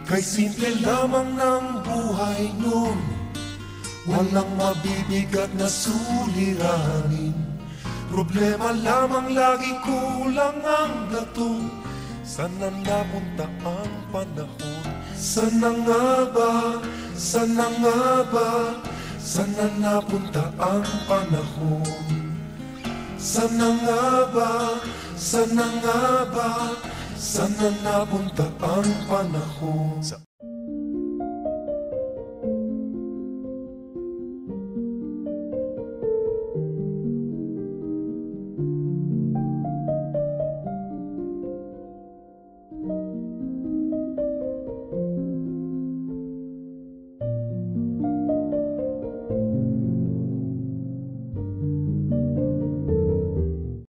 Kay simple lamang ng buhay nun, walang mabibigat na suliranin. Problema lamang lagi, kulang ang gatong. Sana napunta ang panahon? Sana nga ba? Sana nga ba? Sana napunta ang panahon? Sana nga ba? Sana nga ba? Sana napunta ang panahon?